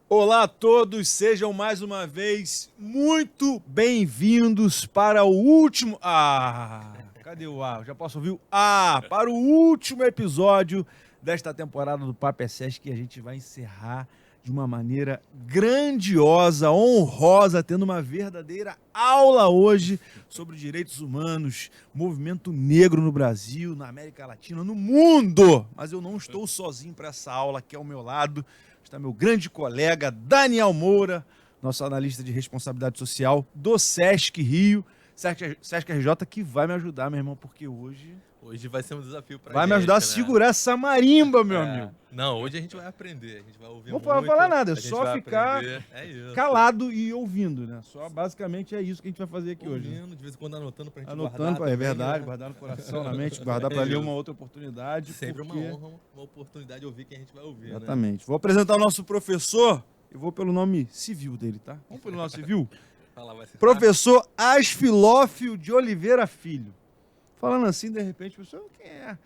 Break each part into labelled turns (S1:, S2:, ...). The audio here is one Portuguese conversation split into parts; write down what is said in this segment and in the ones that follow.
S1: Olá a todos, sejam mais uma vez muito bem-vindos para o último. Cadê o A? Já posso ouvir o A? Para o último episódio desta temporada do Papo é Sesc, que a gente vai encerrar de uma maneira grandiosa, honrosa, tendo uma verdadeira aula hoje sobre direitos humanos, movimento negro no Brasil, na América Latina, no mundo. Mas eu não estou sozinho para essa aula, aqui ao meu lado está meu grande colega Daniel Moura, nosso analista de responsabilidade social do Sesc Rio, Sesc RJ, que vai me ajudar, meu irmão, porque
S2: Hoje vai ser um desafio pra
S1: vai
S2: gente,
S1: me ajudar a
S2: né?
S1: segurar essa marimba, meu amigo.
S2: Não, hoje a gente vai aprender, a gente vai ouvir
S1: Não
S2: muito,
S1: vou falar nada, é
S2: a gente
S1: só
S2: vai
S1: ficar
S2: aprender. É isso.
S1: calado e ouvindo, né? Só basicamente é isso que a gente vai fazer aqui hoje.
S2: Ouvindo, de vez em quando anotando pra gente
S1: Anotando,
S2: guardar também,
S1: é verdade,
S2: né?
S1: guardar no coração, na mente, guardar para ler uma outra oportunidade.
S2: Sempre
S1: porque...
S2: uma honra, uma oportunidade de ouvir quem a gente vai ouvir,
S1: Exatamente. Vou apresentar o nosso professor, eu vou pelo nome civil dele, tá? Vamos pelo nome civil?
S2: Vai citar?
S1: Professor Asfilófio de Oliveira Filho. Falando assim, de repente, o pessoal, quem é?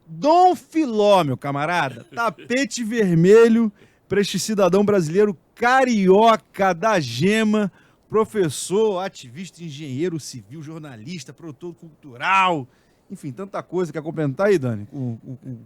S1: Dom Filó, meu camarada. Tapete vermelho para este cidadão brasileiro carioca da gema, professor, ativista, engenheiro civil, jornalista, produtor cultural. Enfim, tanta coisa. Quer complementar aí, Dani? O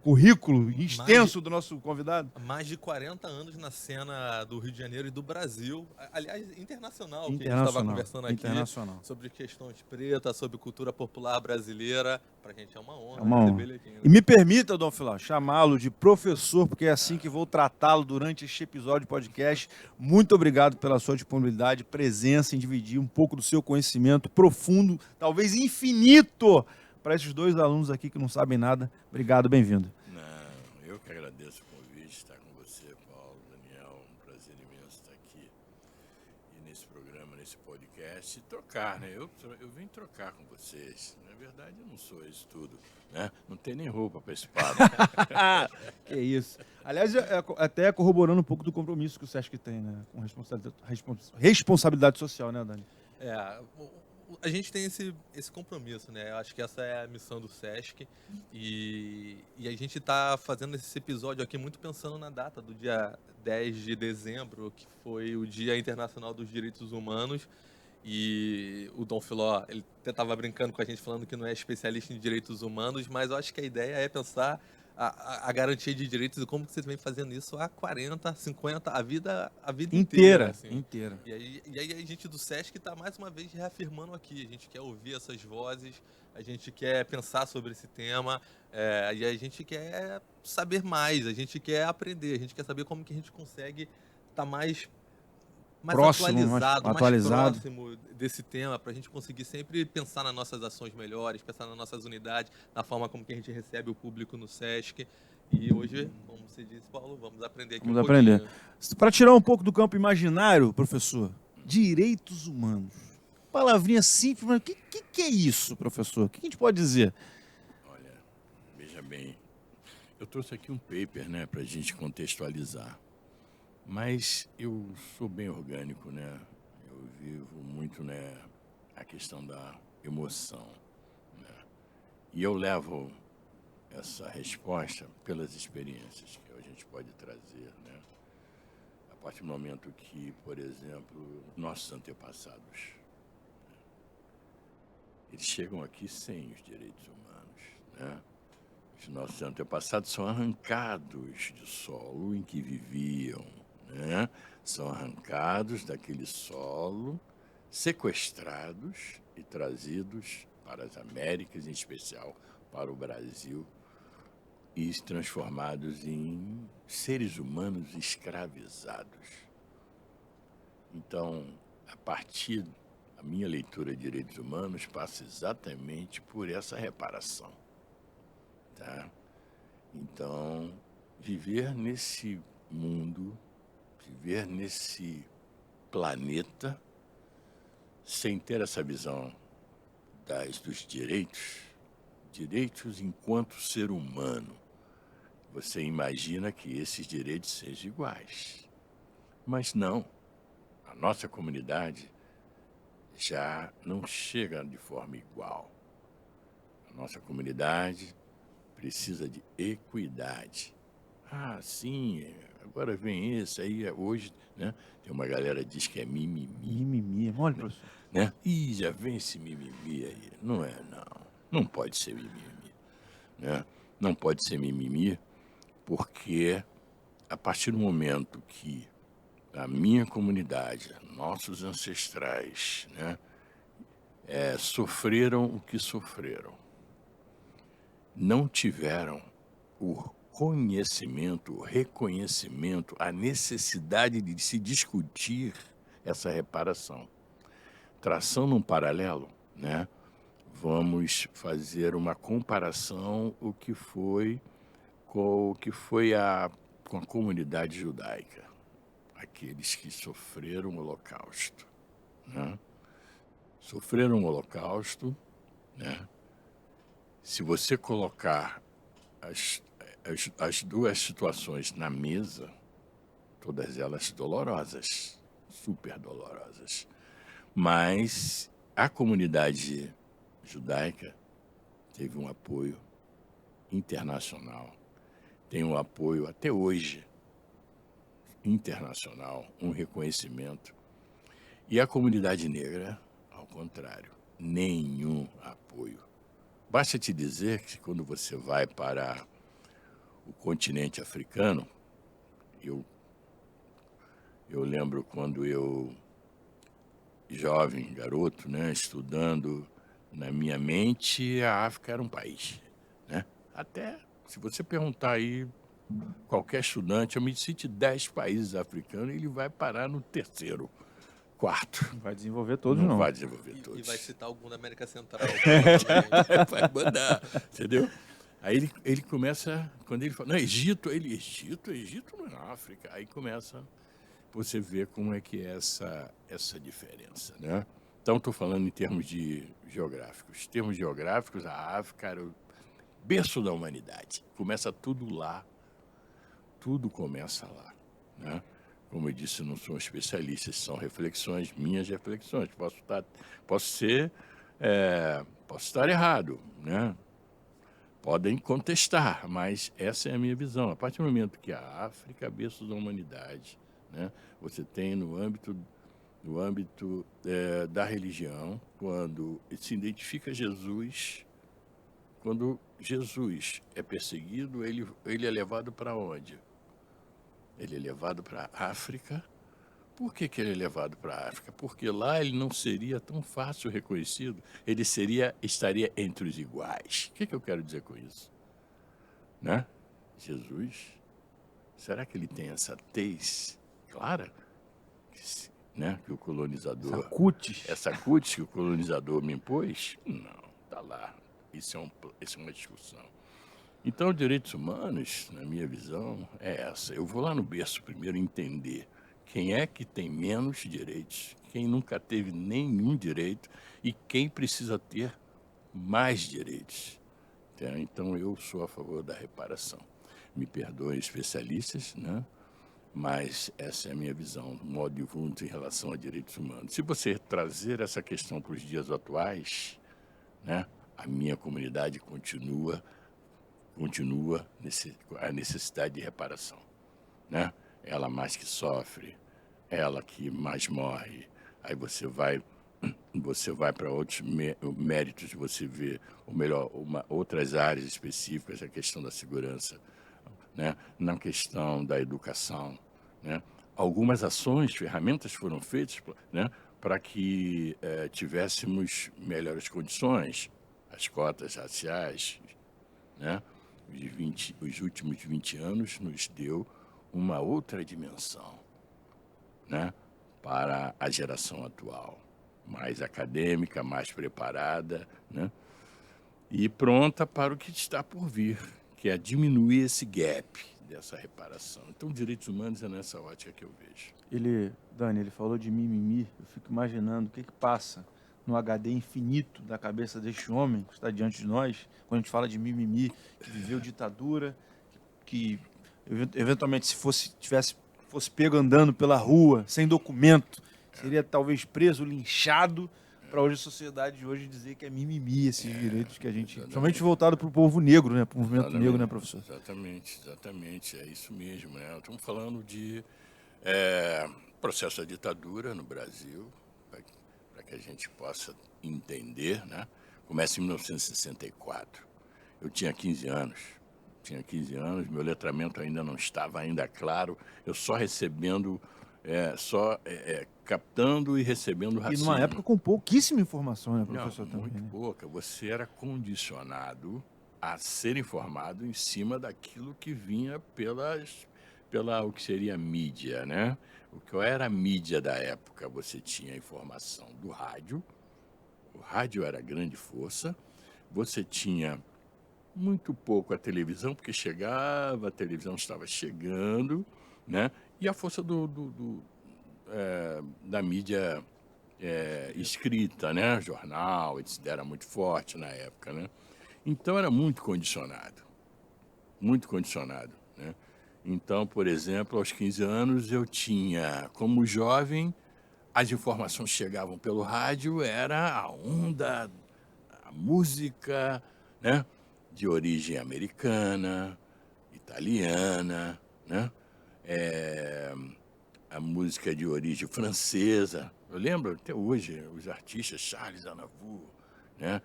S1: currículo extenso do nosso convidado?
S2: Mais de 40 anos na cena do Rio de Janeiro e do Brasil, aliás, internacional, que a gente
S1: Internacional,
S2: estava conversando aqui
S1: internacional.
S2: sobre questões pretas, sobre cultura popular brasileira. Pra gente é uma honra,
S1: É uma honra.
S2: receber ele aqui, né?
S1: E me permita, Dom Filó, chamá-lo de professor, porque é assim que vou tratá-lo durante este episódio de podcast. Muito obrigado pela sua disponibilidade, presença em dividir um pouco do seu conhecimento profundo, talvez infinito, para esses dois alunos aqui que não sabem nada. Obrigado, bem-vindo.
S3: Não, eu que agradeço o convite, estar com você, Paulo, Daniel, um prazer imenso estar aqui e nesse programa, nesse podcast, e trocar, né? Eu vim trocar com vocês. Na verdade, eu não sou isso tudo, né? Não tem nem roupa para esse papo.
S1: Que isso. Aliás, até corroborando um pouco do compromisso que o Sesc tem, né? Com responsabilidade social, né, Dani?
S2: A gente tem esse compromisso, né? Eu acho que essa é a missão do Sesc e a gente está fazendo esse episódio aqui muito pensando na data do dia 10 de dezembro, que foi o Dia Internacional dos Direitos Humanos. E o Dom Filó, ele até estava brincando com a gente, falando que não é especialista em direitos humanos, mas eu acho que a ideia é pensar a garantia de direitos e como que você vem fazendo isso há 40, 50, a vida inteira. Assim.
S1: Inteira.
S2: E aí a gente do Sesc está mais uma vez reafirmando aqui, a gente quer ouvir essas vozes, a gente quer pensar sobre esse tema, e a gente quer saber mais, a gente quer aprender, a gente quer saber como que a gente consegue estar mais
S1: próximo,
S2: atualizado, mais
S1: atualizado,
S2: próximo desse tema, para a gente conseguir sempre pensar nas nossas ações melhores, pensar nas nossas unidades, na forma como que a gente recebe o público no Sesc. E hoje, como você disse, Paulo, vamos aprender aqui
S1: pouquinho. Para tirar um pouco do campo imaginário, professor, direitos humanos. Palavrinha simples, mas o que é isso, professor? O que a gente pode dizer?
S3: Olha, veja bem, eu trouxe aqui um paper, né, para a gente contextualizar. Mas eu sou bem orgânico, né? Eu vivo muito, né, a questão da emoção, né? E eu levo essa resposta pelas experiências que a gente pode trazer, né? A partir do momento que, por exemplo, nossos antepassados, né, eles chegam aqui sem os direitos humanos, né? Os nossos antepassados são arrancados do solo em que viviam, né? São arrancados daquele solo, sequestrados e trazidos para as Américas, em especial para o Brasil, e transformados em seres humanos escravizados. Então, a partir da minha leitura de direitos humanos, passa exatamente por essa reparação, tá? Então, viver nesse mundo, viver nesse planeta sem ter essa visão dos direitos enquanto ser humano, você imagina que esses direitos sejam iguais. Mas não, a nossa comunidade já não chega de forma igual. A nossa comunidade precisa de equidade. Sim, agora vem esse, aí hoje, né? Tem uma galera que diz que é mimimi,
S1: Mimimi. Olha, professor.
S3: né? Ih, já vem esse mimimi aí. Não é, não. Não pode ser mimimi, né? Não pode ser mimimi, porque a partir do momento que a minha comunidade, nossos ancestrais, né, sofreram o que sofreram, não tiveram o conhecimento, o reconhecimento, a necessidade de se discutir essa reparação. Traçando um paralelo, né, vamos fazer uma comparação com a comunidade judaica, aqueles que sofreram o Holocausto, né? Sofreram o Holocausto, né? Se você colocar as duas situações na mesa, todas elas dolorosas, super dolorosas, mas a comunidade judaica teve um apoio internacional, tem um apoio até hoje internacional, um reconhecimento. E a comunidade negra, ao contrário, nenhum apoio. Basta te dizer que quando você vai para o continente africano, eu lembro quando eu, jovem, garoto, né, estudando, na minha mente, a África era um país, né? Até, se você perguntar aí, qualquer estudante, eu me cite 10 países africanos, ele vai parar no terceiro, quarto.
S1: Não vai desenvolver todos,
S3: Não
S1: não.
S3: vai desenvolver todos.
S2: E vai citar algum da América Central. provavelmente.
S3: Vai mandar, entendeu? Aí ele começa, quando ele fala, não, Egito não é África. Aí começa você ver como é que é essa diferença, né? Então, estou falando em termos geográficos. Em termos geográficos, a África era o berço da humanidade. Começa tudo lá. Tudo começa lá, né? Como eu disse, não sou um especialista, são reflexões, minhas reflexões. Posso estar errado, né? Podem contestar, mas essa é a minha visão. A partir do momento que a África é berço da humanidade, né? Você tem no âmbito da religião, quando se identifica Jesus, quando Jesus é perseguido, ele é levado para onde? Ele é levado para a África. Por que ele é levado para a África? Porque lá ele não seria tão fácil reconhecido, ele estaria entre os iguais. O que eu quero dizer com isso? Né? Jesus, será que ele tem essa tez clara? Né? Que o colonizador... Essa cutis que o colonizador me impôs? Não, está lá. Isso é uma discussão. Então, direitos humanos, na minha visão, é essa. Eu vou lá no berço primeiro entender quem é que tem menos direitos, quem nunca teve nenhum direito e quem precisa ter mais direitos. Então, eu sou a favor da reparação. Me perdoem especialistas, né? Mas essa é a minha visão, modo de vulto em relação a direitos humanos. Se você trazer essa questão para os dias atuais, né, a minha comunidade continua a necessidade de reparação, né? Ela mais que sofre, ela que mais morre. Aí você vai para outros méritos, você vê, ou melhor, outras áreas específicas, a questão da segurança, né? Na questão da educação, né? Algumas ações, ferramentas foram feitas, né, para que tivéssemos melhores condições, as cotas raciais, né? Os últimos 20 anos nos deu uma outra dimensão, né, para a geração atual, mais acadêmica, mais preparada, né, e pronta para o que está por vir, que é diminuir esse gap dessa reparação. Então, direitos humanos é nessa ótica que eu vejo.
S1: Dani, ele falou de mimimi, eu fico imaginando o que passa no HD infinito da cabeça deste homem que está diante de nós, quando a gente fala de mimimi, que viveu ditadura, que eventualmente se fosse pego andando pela rua, sem documento, seria talvez preso, linchado, para hoje a sociedade de hoje dizer que é mimimi esses direitos que a gente... Somente voltado para o povo negro, né? Para o movimento negro, né, professor?
S3: Exatamente. É isso mesmo, né? Estamos falando de processo da ditadura no Brasil, para que a gente possa entender, né? Começa em 1964. Eu tinha 15 anos. Meu letramento ainda não estava ainda claro, eu só recebendo, captando e recebendo racismo.
S1: E numa época com pouquíssima informação, né, professor?
S3: Não, muito pouca. Você era condicionado a ser informado em cima daquilo que vinha pela o que seria a mídia, né? Qual era a mídia da época? Você tinha a informação do rádio, o rádio era a grande força, você tinha muito pouco a televisão, porque a televisão estava chegando, né? E a força da mídia escrita, né? Jornal, etc., era muito forte na época, né? Então era muito condicionado, né? Então, por exemplo, aos 15 anos eu tinha, como jovem, as informações chegavam pelo rádio, era a onda, a música, né? De origem americana, italiana, né? A música de origem francesa. Eu lembro até hoje os artistas, Charles Aznavour, né?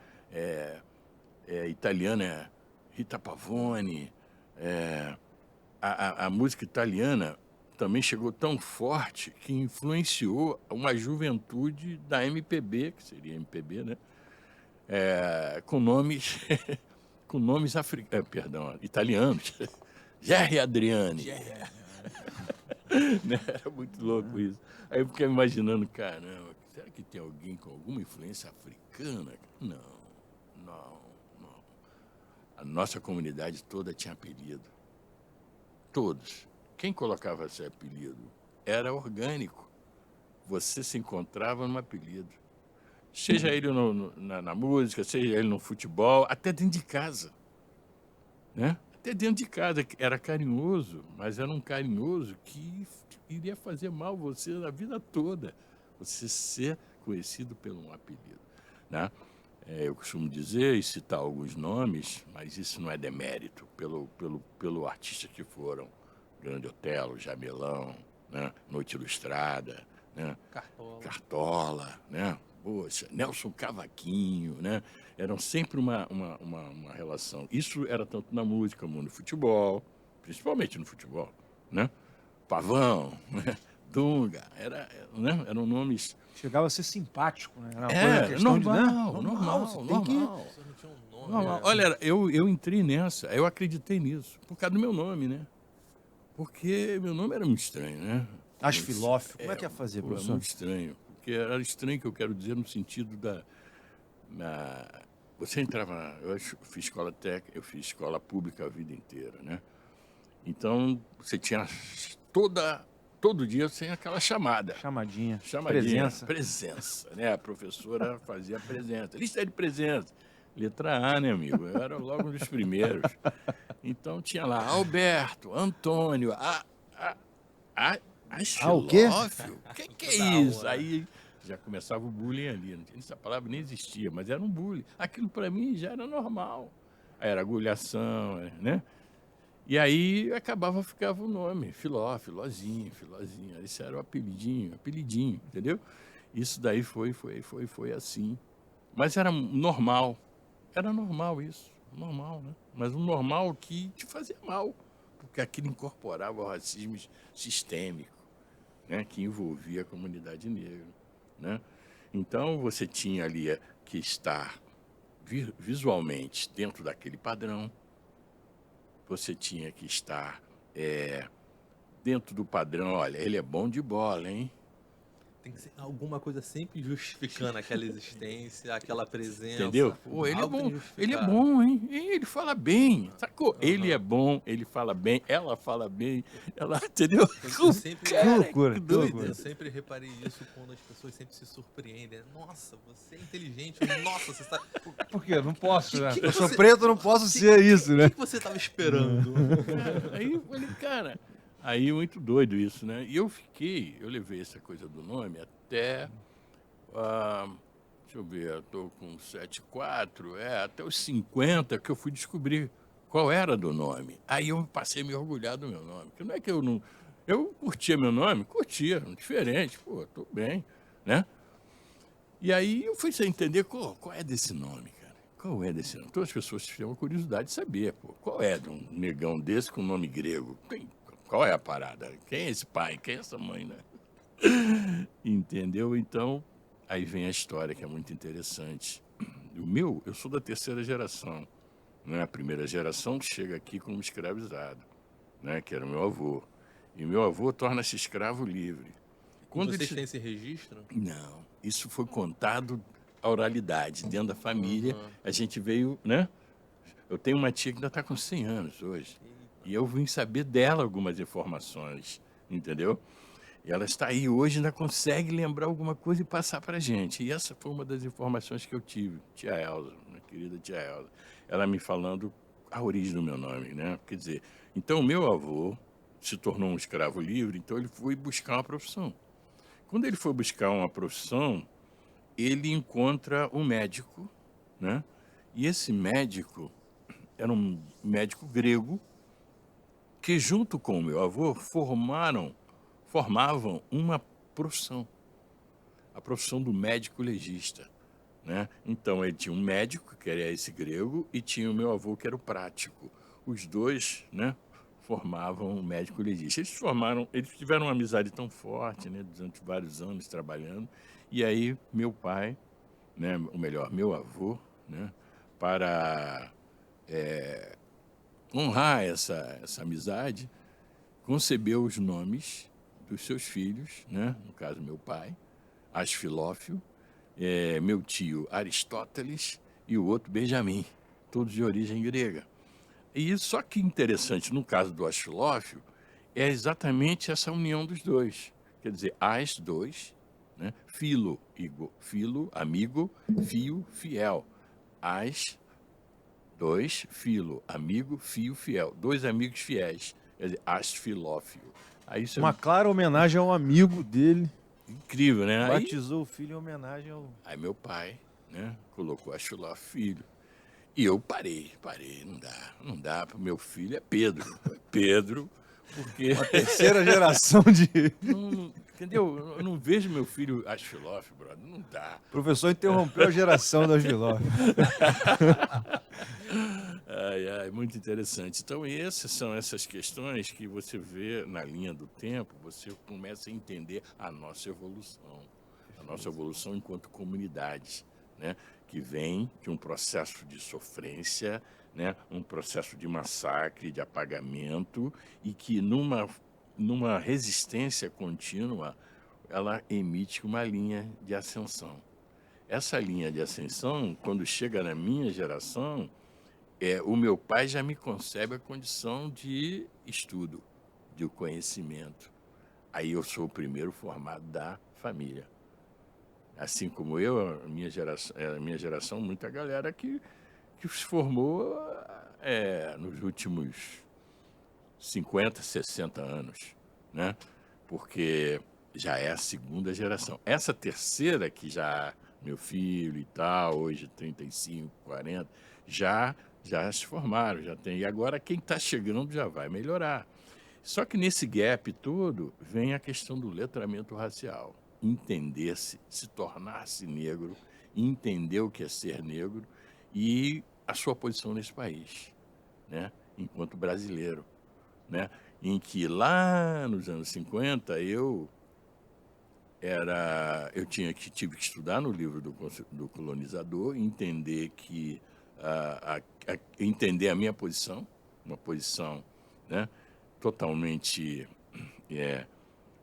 S3: Italiana, Rita Pavone. A música italiana também chegou tão forte que influenciou uma juventude da MPB, que seria MPB, né? Com nomes... com nomes italianos. Gerry Adriani. Era muito louco isso. Aí eu fiquei imaginando, caramba, será que tem alguém com alguma influência africana? Não. A nossa comunidade toda tinha apelido. Todos. Quem colocava esse apelido era orgânico. Você se encontrava num apelido. Seja ele na música, seja ele no futebol, até dentro de casa, né? Até dentro de casa. Era carinhoso, mas era um carinhoso que iria fazer mal você a vida toda. Você ser conhecido pelo um apelido, né? Eu costumo dizer e citar alguns nomes, mas isso não é demérito pelo artista que foram. Grande Otelo, Jamelão, né? Noite Ilustrada, né? Cartola, né? Poxa, Nelson Cavaquinho, né? Eram sempre uma relação. Isso era tanto na música como no futebol, principalmente no futebol, né? Pavão, né? Dunga, eram nomes...
S1: Chegava a ser simpático, né?
S3: Era normal. Olha, eu entrei nessa, eu acreditei nisso, por causa do meu nome, né? Porque meu nome era muito estranho, né?
S1: Asfilófilo, como é que ia fazer, professor?
S3: Muito estranho. Porque era estranho, que eu quero dizer, no sentido você entrava... Eu fiz escola técnica, eu fiz escola pública a vida inteira, né? Então, você tinha todo dia você tinha aquela chamada.
S1: Chamadinha.
S3: Presença, né? A professora fazia presença. Lista de presença. Letra A, né, amigo? Eu era logo um dos primeiros. Então, tinha lá Alberto, Antônio,
S1: o quê?
S3: Que é isso? Aí já começava o bullying ali. Essa palavra nem existia, mas era um bullying. Aquilo para mim já era normal. Aí era agulhação, né? E aí ficava o nome, Filozinho. Esse era o apelidinho, entendeu? Isso daí foi assim. Mas era normal. Era normal isso, normal, né? Mas um normal que te fazia mal, porque aquilo incorporava o racismo sistêmico, né? Que envolvia a comunidade negra, né? Então você tinha ali que estar visualmente dentro daquele padrão, você tinha que estar dentro do padrão. Olha, ele é bom de bola, hein?
S2: Tem que ser alguma coisa sempre justificando aquela existência, aquela presença.
S3: Entendeu? Pô, ele é bom, hein? Ele fala bem, sacou? Uhum. Ele é bom, ele fala bem, ela fala bem, entendeu?
S2: Eu sempre reparei isso quando as pessoas sempre se surpreendem. Nossa, você é inteligente, nossa, você sabe...
S1: Por quê? Não posso, né? Eu sou preto, não posso ser isso, né?
S2: O que você estava esperando?
S3: Aí eu falei, cara... Aí, muito doido isso, né? E eu levei essa coisa do nome até deixa eu ver, eu estou com 74, até os 50 que eu fui descobrir qual era do nome. Aí eu passei a me orgulhar do meu nome. Porque não é que eu não... Eu curtia meu nome? Curtia, diferente, pô, estou bem, né? E aí eu fui sem entender qual é desse nome, cara. Qual é desse nome? Todas as pessoas tinham curiosidade de saber, pô, qual é de um negão desse com nome grego? Qual é a parada? Quem é esse pai? Quem é essa mãe, né? Entendeu? Então, aí vem a história que é muito interessante. Eu sou da terceira geração, né? A primeira geração chega aqui como escravizado, né? Que era o meu avô. E meu avô torna-se escravo livre.
S2: Quando vocês têm esse registro?
S3: Não, isso foi contado à oralidade, dentro da família. A gente veio, né? Eu tenho uma tia que ainda está com 100 anos hoje. E eu vim saber dela algumas informações, entendeu? E ela está aí hoje, ainda consegue lembrar alguma coisa e passar para a gente. E essa foi uma das informações que eu tive, tia Elza, minha querida tia Elza. Ela me falando a origem do meu nome, né? Quer dizer, então meu avô se tornou um escravo livre, então ele foi buscar uma profissão. Quando ele foi buscar uma profissão, ele encontra um médico, né? E esse médico era um médico grego que, junto com o meu avô, formavam uma profissão, a profissão do médico legista, né? Então, ele tinha um médico, que era esse grego, e tinha o meu avô, que era o prático. Os dois, né, formavam um médico legista. Eles tiveram uma amizade tão forte, né, durante vários anos trabalhando, e aí meu pai, né, ou melhor, meu avô, né, para honrar essa amizade, concebeu os nomes dos seus filhos, né, no caso meu pai, Asfilófio, meu tio Aristóteles e o outro Benjamim, todos de origem grega. E só que interessante, no caso do Asfilófio, é exatamente essa união dos dois. Quer dizer, as dois, né? Filo, amigo, fio, fiel. As dois, filo, amigo, fio, fiel. Dois amigos fiéis. Quer dizer, Asfilófio. Aí isso
S1: Uma clara homenagem ao amigo dele.
S3: incrível, né?
S1: Batizou o filho em homenagem ao...
S3: Aí meu pai, né, colocou Asfilófio filho. E eu parei, não dá, pro meu filho é Pedro. Pedro, porque...
S1: Uma terceira geração de...
S3: Entendeu? Eu não vejo meu filho Asfilófio, brother, não dá.
S1: O professor interrompeu a geração do Asfilófio.
S3: Muito interessante. Então, são essas questões que você vê na linha do tempo, você começa a entender a nossa evolução enquanto comunidade, né? Que vem de um processo de sofrência, né? Um processo de massacre, de apagamento, e que numa resistência contínua, ela emite uma linha de ascensão. Essa linha de ascensão, quando chega na minha geração, o meu pai já me concebe a condição de estudo, de conhecimento. Aí eu sou o primeiro formado da família. Assim como eu, a minha geração, muita galera que se formou nos últimos 50, 60 anos, né? Porque já é a segunda geração. Essa terceira, que já meu filho e tal, hoje 35, 40, já se formaram, já tem. E agora quem está chegando já vai melhorar. Só que nesse gap todo vem a questão do letramento racial. Entender-se, se tornar-se negro, entender o que é ser negro e a sua posição nesse país, né? Enquanto brasileiro, né? Em que lá nos anos 50 eu tive que estudar no livro do colonizador, entender entender a minha posição, uma posição, né, totalmente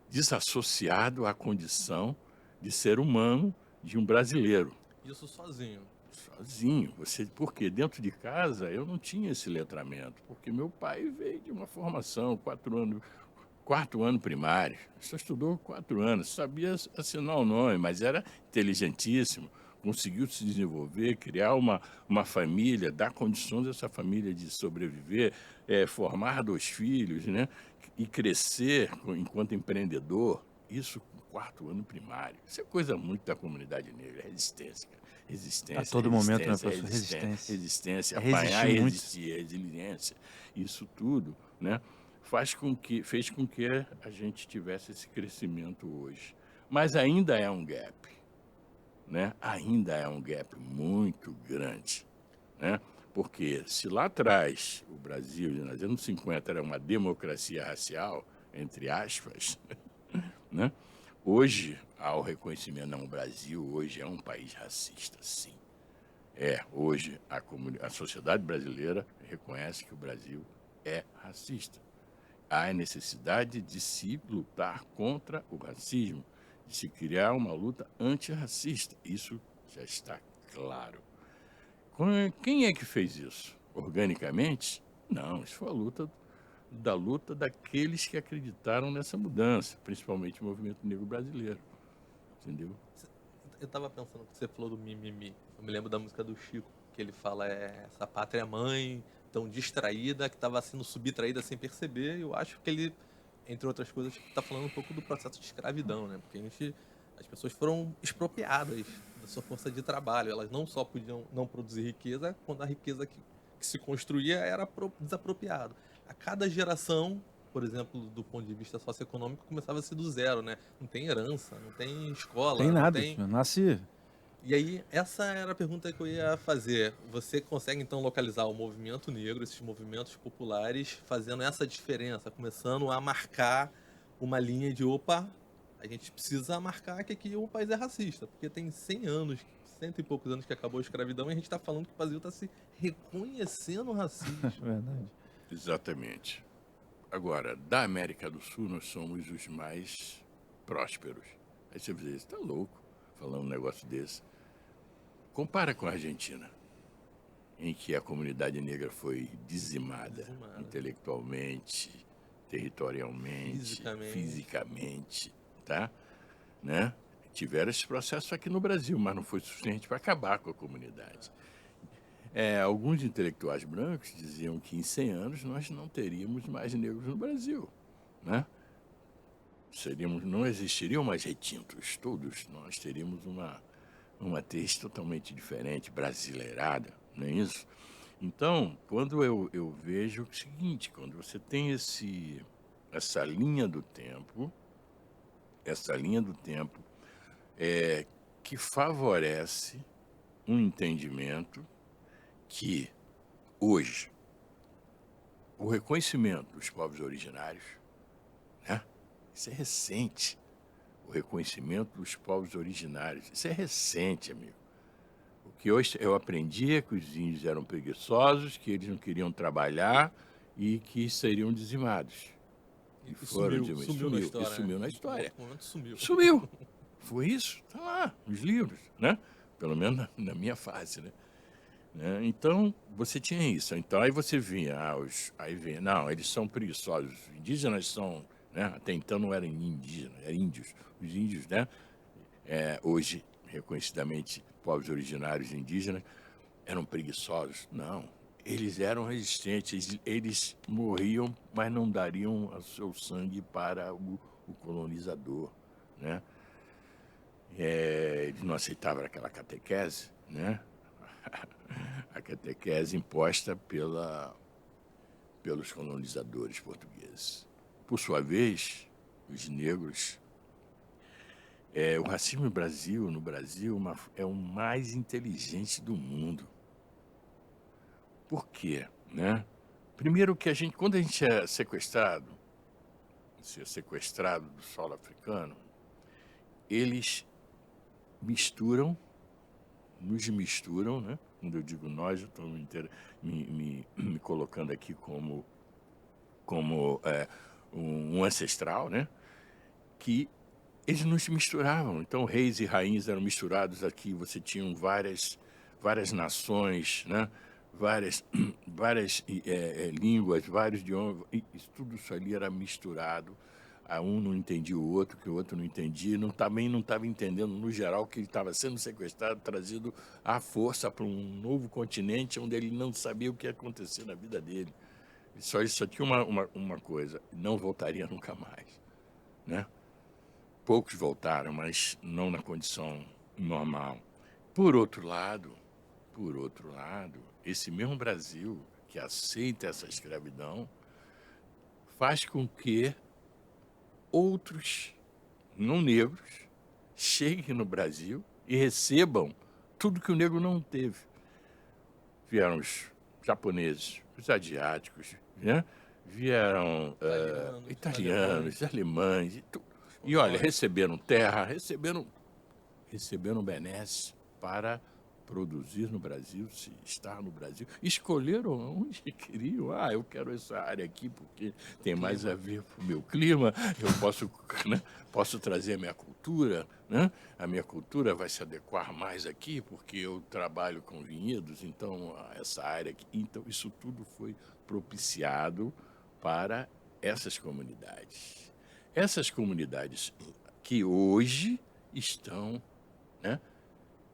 S3: desassociado à condição de ser humano de um brasileiro.
S2: Isso sozinho?
S3: Sozinho. Porque dentro de casa eu não tinha esse letramento, porque meu pai veio de uma formação, 4 ano primário, só estudou 4 anos, sabia assinar o nome, mas era inteligentíssimo, conseguiu se desenvolver, criar uma família, dar condições a essa família de sobreviver, formar 2 filhos, né? E crescer enquanto empreendedor, Isso com quarto ano primário. Isso é coisa muito da comunidade negra, resistência, cara. Resistência,
S1: A todo momento, né,
S3: resistência,
S1: professor? Resistência.
S3: resistência,
S1: É
S3: apanhar
S1: resistir
S3: e
S1: muito.
S3: resistir, resiliência. Isso tudo, né, fez com que a gente tivesse esse crescimento hoje. Mas ainda é um gap, né? Ainda é um gap muito grande, né? Porque se lá atrás o Brasil, nos anos 50, era uma democracia racial, entre aspas, né? Hoje há o reconhecimento, não, o Brasil hoje é um país racista, sim. Hoje a sociedade brasileira reconhece que o Brasil é racista. Há a necessidade de se lutar contra o racismo, de se criar uma luta antirracista. Isso já está claro. Quem é que fez isso? Organicamente? Não, isso foi a luta daqueles que acreditaram nessa mudança, principalmente o movimento negro brasileiro. Entendeu?
S2: Eu tava pensando que você falou do mimimi. Eu me lembro da música do Chico, que ele fala essa pátria mãe tão distraída, que estava sendo subtraída sem perceber. E eu acho que ele, entre outras coisas, está falando um pouco do processo de escravidão, né? Porque as pessoas foram expropriadas da sua força de trabalho. Elas não só podiam não produzir riqueza, quando a riqueza que se construía era desapropriada. A cada geração, por exemplo, do ponto de vista socioeconômico, começava-se do zero, né? Não tem herança, não tem escola,
S1: Tem
S2: não
S1: nada.
S2: tem...
S1: Nasce.
S2: E aí, essa era a pergunta que eu ia fazer. Você consegue, então, localizar o movimento negro, esses movimentos populares, fazendo essa diferença, começando a marcar uma linha de, opa, a gente precisa marcar que aqui o país é racista, porque tem 100 anos, cento e poucos anos que acabou a escravidão, e a gente está falando que o Brasil está se reconhecendo racismo.
S1: Verdade.
S3: Exatamente. Agora, da América do Sul, nós somos os mais prósperos. Aí você diz, está louco falando um negócio desse. Compara com a Argentina, em que a comunidade negra foi dizimada. Intelectualmente, territorialmente, fisicamente, tá? Né? Tiveram esse processo aqui no Brasil, mas não foi suficiente para acabar com a comunidade. Alguns intelectuais brancos diziam que em 100 anos nós não teríamos mais negros no Brasil, né? Não existiriam mais retintos, todos nós teríamos uma tez totalmente diferente, brasileirada, não é isso? Então, quando eu vejo o seguinte, quando você tem essa linha do tempo que favorece um entendimento que hoje o reconhecimento dos povos originários, né? Isso é recente. O reconhecimento dos povos originários, isso é recente, amigo. O que hoje eu aprendi é que os índios eram preguiçosos, que eles não queriam trabalhar e que seriam dizimados.
S2: E foram sumiu na história.
S3: E sumiu na história.
S2: No momento sumiu.
S3: Sumiu. Foi isso. Está lá, nos livros, né? Pelo menos na minha fase, né? Então, você tinha isso. Então, aí você vinha, não, eles são preguiçosos. Os indígenas são, né? Até então não eram indígenas, eram índios. Os índios, né? Hoje, reconhecidamente, povos originários indígenas, eram preguiçosos. Não, eles eram resistentes, eles morriam, mas não dariam o seu sangue para o colonizador, né? Eles não aceitavam aquela catequese, né? A catequese imposta pelos colonizadores portugueses. Por sua vez, os negros... o racismo no Brasil, é o mais inteligente do mundo. Por quê? Né? Primeiro que quando a gente é sequestrado do solo africano, eles nos misturam, né? Quando eu digo nós, eu estou me colocando aqui como um ancestral, né? Que eles não se misturavam. Então, reis e rainhas eram misturados aqui. Você tinha várias nações, né? várias línguas, vários idiomas. Tudo isso ali era misturado. Um não entendia o outro, que o outro não entendia. Também não estava entendendo, no geral, que ele estava sendo sequestrado, trazido à força para um novo continente onde ele não sabia o que ia acontecer na vida dele. Só tinha uma coisa: não voltaria nunca mais, né? poucos voltaram, mas não na condição normal. Por outro lado, esse mesmo Brasil que aceita essa escravidão faz com que outros não negros cheguem no Brasil e recebam tudo que o negro não teve. Vieram os japoneses, os asiáticos, né? Vieram italianos, alemães. E olha, receberam terra, receberam benesses para produzir no Brasil, se estar no Brasil. Escolheram onde queriam. Eu quero essa área aqui porque tem mais a ver com o meu clima. Eu posso, né, posso trazer a minha cultura, né? A minha cultura vai se adequar mais aqui porque eu trabalho com vinhedos, então essa área aqui. Então isso tudo foi propiciado para essas comunidades. Essas comunidades que hoje estão, né?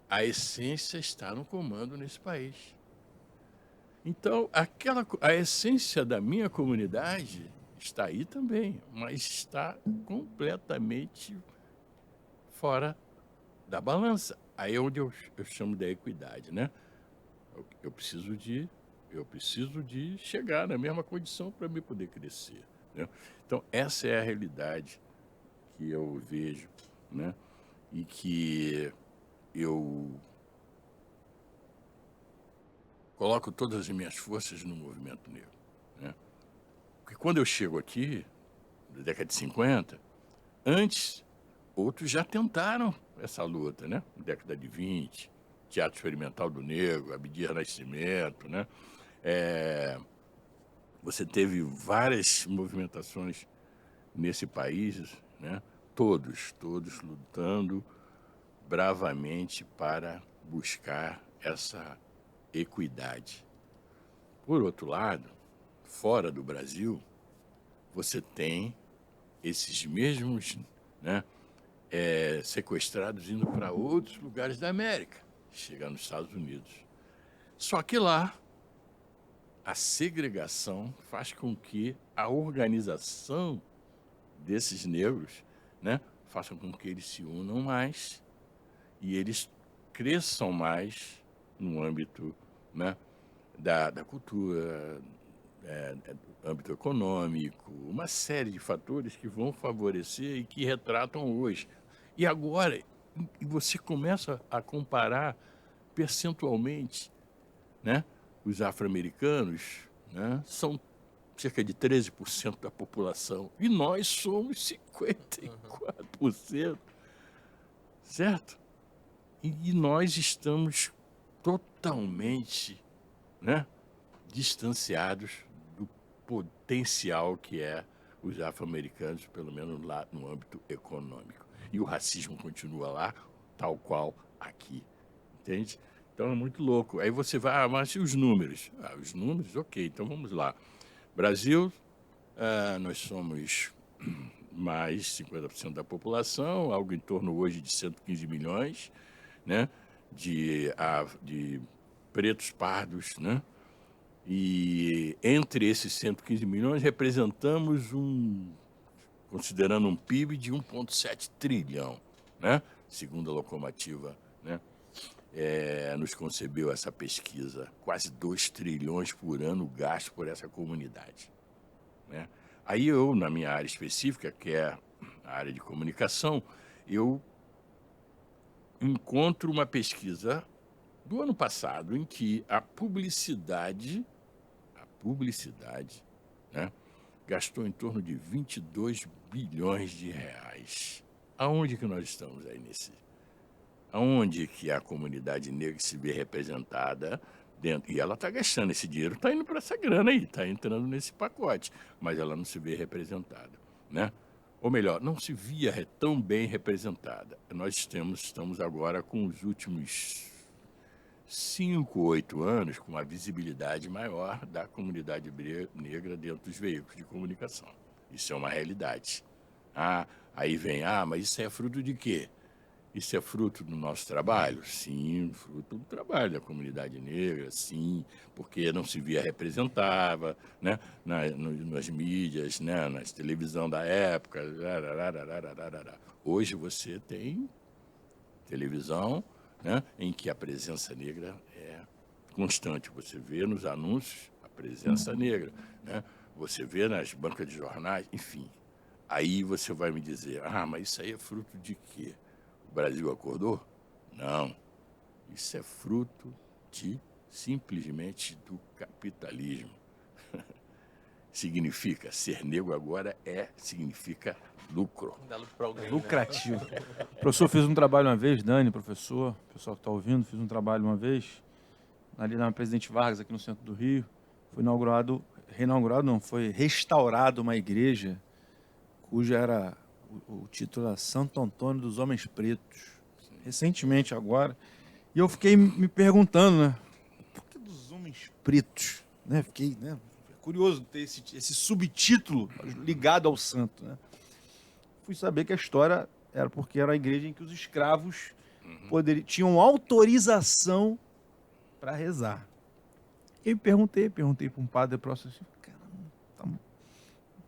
S3: A essência está no comando nesse país. Então, a essência da minha comunidade está aí também, mas está completamente fora da balança. Aí é onde eu chamo de equidade, né? Eu preciso de chegar na mesma condição para me poder crescer, né? Então, essa é a realidade que eu vejo, né? E que eu coloco todas as minhas forças no movimento negro, né? Porque quando eu chego aqui, na década de 50, antes, outros já tentaram essa luta, né? Na década de 20, Teatro Experimental do Negro, Abdias Nascimento, né? Você teve várias movimentações nesse país, né? Todos lutando bravamente para buscar essa equidade. Por outro lado, fora do Brasil, você tem esses mesmos, né, sequestrados indo para outros lugares da América, chegando nos Estados Unidos. Só que lá, a segregação faz com que a organização desses negros, né, faça com que eles se unam mais e eles cresçam mais no âmbito, né, da cultura, do âmbito econômico, uma série de fatores que vão favorecer e que retratam hoje. E agora, você começa a comparar percentualmente, né, os afro-americanos, né, são cerca de 13% da população e nós somos 54%, certo? E nós estamos totalmente, né, distanciados do potencial que é os afro-americanos, pelo menos lá no âmbito econômico. E o racismo continua lá, tal qual aqui, entende? Então é muito louco. Aí você vai, mas e os números? Os números, ok, então vamos lá. Brasil, nós somos mais 50% da população, algo em torno hoje de 115 milhões, né, de pretos pardos, né? E entre esses 115 milhões representamos considerando um PIB de 1,7 trilhão, né? Segundo a Locomotiva, né? Nos concebeu essa pesquisa, quase 2 trilhões por ano gasto por essa comunidade, né? Aí eu, na minha área específica, que é a área de comunicação, eu encontro uma pesquisa do ano passado em que a publicidade, né, gastou em torno de 22 bilhões de reais. Aonde que nós estamos aí aonde que a comunidade negra se vê representada dentro? E ela está gastando esse dinheiro, está indo para essa grana aí, está entrando nesse pacote, mas ela não se vê representada, né? Ou melhor, não se via tão bem representada. Nós estamos agora com os últimos 5, 8 anos com uma visibilidade maior da comunidade negra dentro dos veículos de comunicação. Isso é uma realidade. Aí vem, mas isso é fruto de quê? Isso é fruto do nosso trabalho? Sim, fruto do trabalho da comunidade negra, sim, porque não se via representava, né, nas mídias, né, nas televisão da época. Hoje você tem televisão, né, em que a presença negra é constante. Você vê nos anúncios a presença negra, né? Você vê nas bancas de jornais, enfim. Aí você vai me dizer, mas isso aí é fruto de quê? O Brasil acordou? Não. Isso é fruto simplesmente do capitalismo. Significa, ser negro agora significa lucro.
S2: Dá lucro pra alguém, né?
S1: Lucrativo. O professor fez um trabalho uma vez, Dani, professor, o pessoal que está ouvindo, fiz um trabalho uma vez, ali na Presidente Vargas, aqui no centro do Rio. Foi foi restaurado uma igreja cuja era, o título era Santo Antônio dos Homens Pretos. Recentemente agora. E eu fiquei me perguntando, né? Por que dos homens pretos? Né? Fiquei, né, curioso ter esse subtítulo ligado ao santo, né? Fui saber que a história era porque era a igreja em que os escravos tinham autorização para rezar. E perguntei para um padre próximo assim, cara,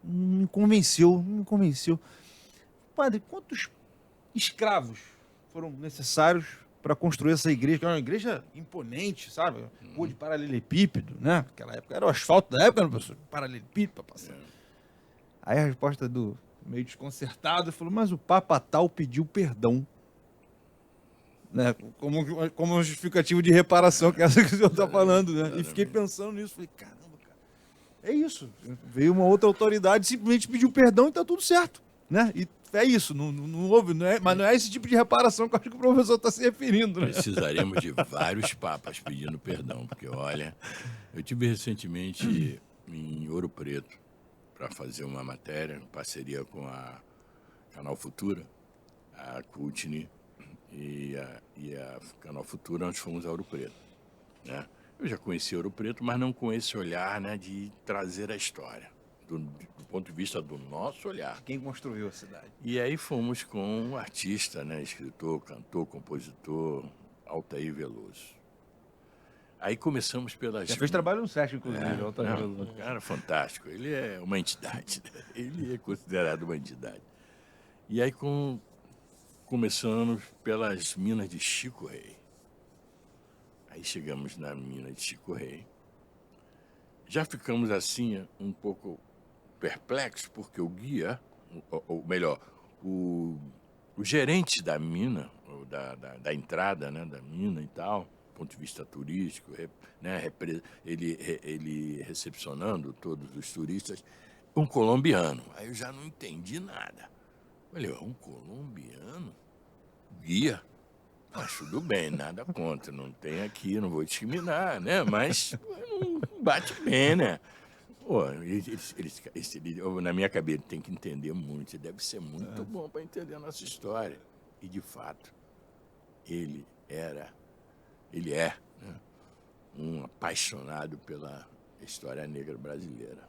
S1: não me convenceu. Padre, quantos escravos foram necessários para construir essa igreja? Que é uma igreja imponente, sabe? Rua de paralelepípedo, né? Naquela época era o asfalto da época, não, professor? Paralelepípedo para passar. Aí a resposta do meio desconcertado falou, mas o Papa tal pediu perdão. Né? Como um justificativo de reparação, que é essa que o senhor está falando, né? E fiquei pensando nisso, falei, caramba, cara, é isso. Veio uma outra autoridade, simplesmente pediu perdão e está tudo certo, né? E é isso, não houve, mas não é esse tipo de reparação que eu acho que o professor está se referindo, né?
S3: Precisaremos de vários papas pedindo perdão, porque, olha, eu tive recentemente em Ouro Preto para fazer uma matéria, em parceria com a Canal Futura, a Coutney e a Canal Futura, nós fomos a Ouro Preto, né? Eu já conheci Ouro Preto, mas não com esse olhar, né, de trazer a história, do ponto de vista do nosso olhar.
S1: Quem construiu a cidade.
S3: E aí fomos com um artista, né, escritor, cantor, compositor, Altair Veloso. Aí começamos pelas...
S1: Já fez trabalho no Sesc, inclusive, Altair Veloso.
S3: Um cara fantástico, ele é uma entidade, né? Ele é considerado uma entidade. E aí começamos pelas minas de Chico Rei. Aí chegamos na mina de Chico Rei. Já ficamos assim um pouco perplexos, porque o guia, ou melhor, o gerente da mina, ou da entrada, né, da mina e tal, do ponto de vista turístico, né, ele recepcionando todos os turistas, um colombiano. Aí eu já não entendi nada. Falei, um colombiano? Guia? Mas tudo bem, nada contra, não tem aqui, não vou discriminar, né? Mas não bate bem, né? Pô, na minha cabeça, ele tem que entender muito, ele deve ser muito bom para entender a nossa história. E, de fato, ele é, né, um apaixonado pela história negra brasileira.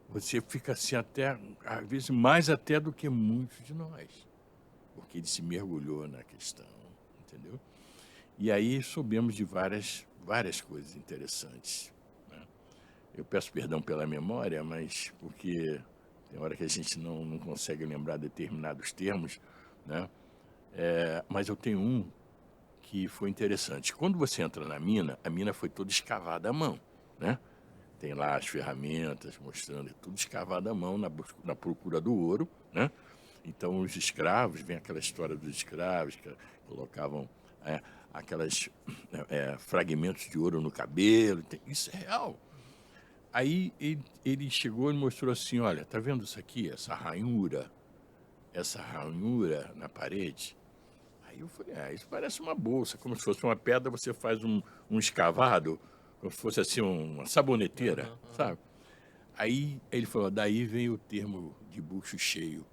S3: Você fica assim até, às vezes, mais até do que muitos de nós, porque ele se mergulhou na questão, entendeu? E aí soubemos de várias coisas interessantes. Eu peço perdão pela memória, mas porque tem hora que a gente não consegue lembrar determinados termos, né? Mas eu tenho um que foi interessante. Quando você entra na mina, a mina foi toda escavada à mão, né? Tem lá as ferramentas mostrando, tudo escavado à mão na procura do ouro, né? Então os escravos, vem aquela história dos escravos que colocavam aquelas fragmentos de ouro no cabelo, isso é real. Aí ele chegou e mostrou assim, olha, tá vendo isso aqui, essa ranhura na parede? Aí eu falei, isso parece uma bolsa, como se fosse uma pedra, você faz um escavado, como se fosse assim uma saboneteira, sabe? Aí ele falou, daí vem o termo de bucho cheio.